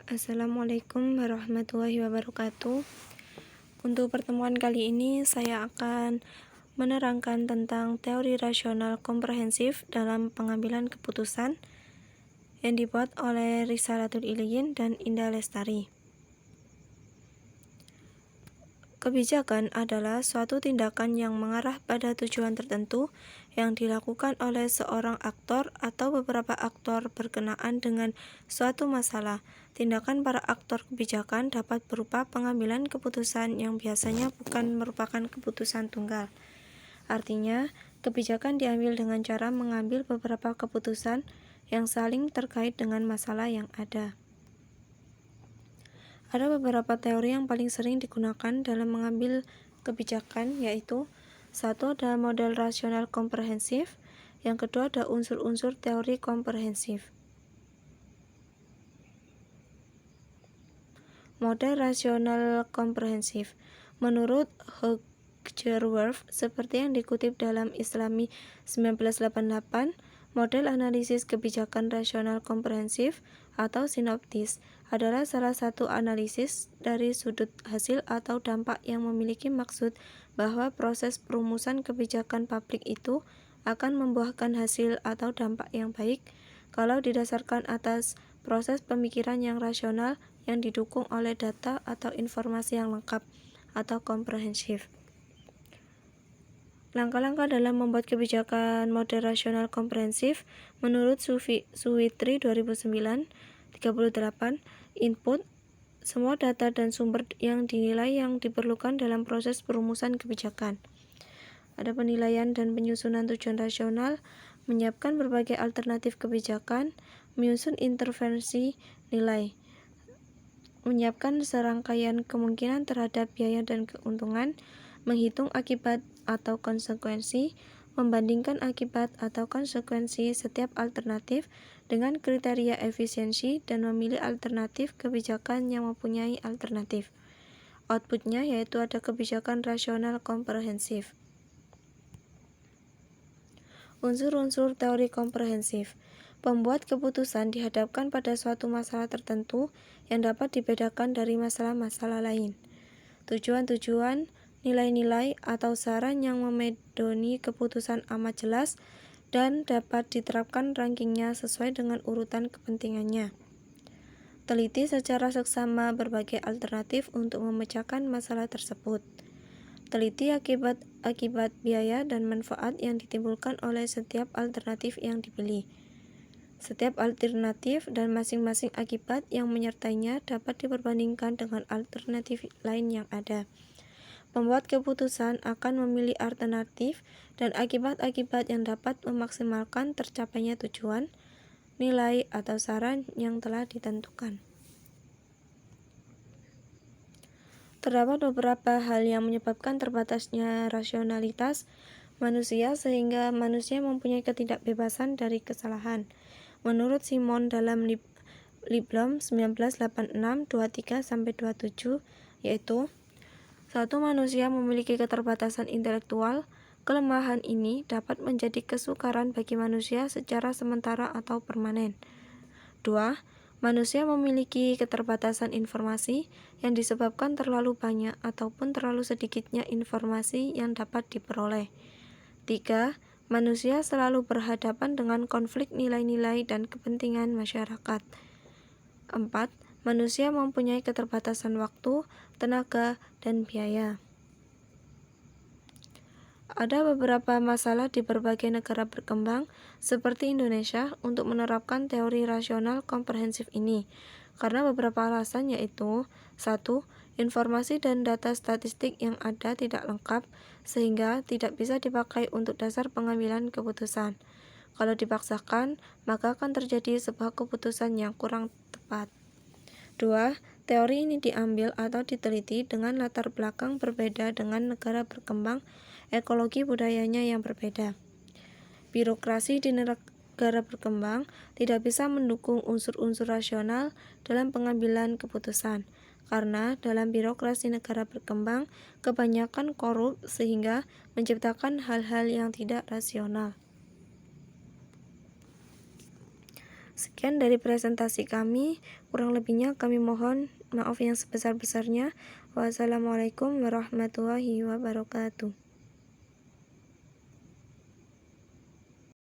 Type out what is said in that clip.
Assalamualaikum warahmatullahi wabarakatuh. Untuk pertemuan kali ini saya akan menerangkan tentang teori rasional komprehensif dalam pengambilan keputusan yang dibuat oleh Risalatul Ilyin dan Indah Lestari. Kebijakan adalah suatu tindakan yang mengarah pada tujuan tertentu yang dilakukan oleh seorang aktor atau beberapa aktor berkenaan dengan suatu masalah. Tindakan para aktor kebijakan dapat berupa pengambilan keputusan yang biasanya bukan merupakan keputusan tunggal. Artinya, kebijakan diambil dengan cara mengambil beberapa keputusan yang saling terkait dengan masalah yang ada. Ada beberapa teori yang paling sering digunakan dalam mengambil kebijakan, yaitu satu ada model rasional komprehensif, yang kedua ada unsur-unsur teori komprehensif. Model rasional komprehensif menurut Hochscherwerf, seperti yang dikutip dalam Islami 1988, model analisis kebijakan rasional komprehensif atau sinoptis adalah salah satu analisis dari sudut hasil atau dampak yang memiliki maksud bahwa proses perumusan kebijakan publik itu akan membuahkan hasil atau dampak yang baik kalau didasarkan atas proses pemikiran yang rasional yang didukung oleh data atau informasi yang lengkap atau komprehensif. Langkah-langkah dalam membuat kebijakan model rasional komprehensif menurut Suwitri 2009, 38, input, semua data dan sumber yang dinilai yang diperlukan dalam proses perumusan kebijakan. Ada penilaian dan penyusunan tujuan rasional, menyiapkan berbagai alternatif kebijakan, menyusun intervensi nilai, menyiapkan serangkaian kemungkinan terhadap biaya dan keuntungan, menghitung akibat atau konsekuensi, membandingkan akibat atau konsekuensi setiap alternatif dengan kriteria efisiensi dan memilih alternatif kebijakan yang mempunyai alternatif. Outputnya yaitu ada kebijakan rasional komprehensif. Unsur-unsur teori komprehensif. Pembuat keputusan dihadapkan pada suatu masalah tertentu yang dapat dibedakan dari masalah-masalah lain. Tujuan-tujuan, nilai-nilai, atau saran yang memedoni keputusan amat jelas dan dapat diterapkan rankingnya sesuai dengan urutan kepentingannya. Teliti secara seksama berbagai alternatif untuk memecahkan masalah tersebut. Teliti akibat biaya dan manfaat yang ditimbulkan oleh setiap alternatif yang dipilih. Setiap alternatif dan masing-masing akibat yang menyertainya dapat diperbandingkan dengan alternatif lain yang ada. Pembuat keputusan akan memilih alternatif dan akibat-akibat yang dapat memaksimalkan tercapainya tujuan, nilai, atau saran yang telah ditentukan. Terdapat beberapa hal yang menyebabkan terbatasnya rasionalitas manusia sehingga manusia mempunyai ketidakbebasan dari kesalahan. Menurut Simon dalam Liblom 1986-23-27, yaitu satu manusia memiliki keterbatasan intelektual. Kelemahan ini dapat menjadi kesukaran bagi manusia secara sementara atau permanen. 2. Manusia memiliki keterbatasan informasi yang disebabkan terlalu banyak ataupun terlalu sedikitnya informasi yang dapat diperoleh. 3. Manusia selalu berhadapan dengan konflik nilai-nilai dan kepentingan masyarakat. 4. Manusia mempunyai keterbatasan waktu, tenaga, dan biaya. Ada beberapa masalah di berbagai negara berkembang, seperti Indonesia, untuk menerapkan teori rasional komprehensif ini, karena beberapa alasan yaitu 1. Informasi dan data statistik yang ada tidak lengkap, sehingga tidak bisa dipakai untuk dasar pengambilan keputusan. Kalau dipaksakan, maka akan terjadi sebuah keputusan yang kurang tepat. 2. Teori ini diambil atau diteliti dengan latar belakang berbeda dengan negara berkembang, ekologi budayanya yang berbeda. Birokrasi di negara berkembang tidak bisa mendukung unsur-unsur rasional dalam pengambilan keputusan, karena dalam birokrasi negara berkembang kebanyakan korup sehingga menciptakan hal-hal yang tidak rasional. Sekian dari presentasi kami, kurang lebihnya kami mohon maaf yang sebesar-besarnya. Wassalamualaikum warahmatullahi wabarakatuh.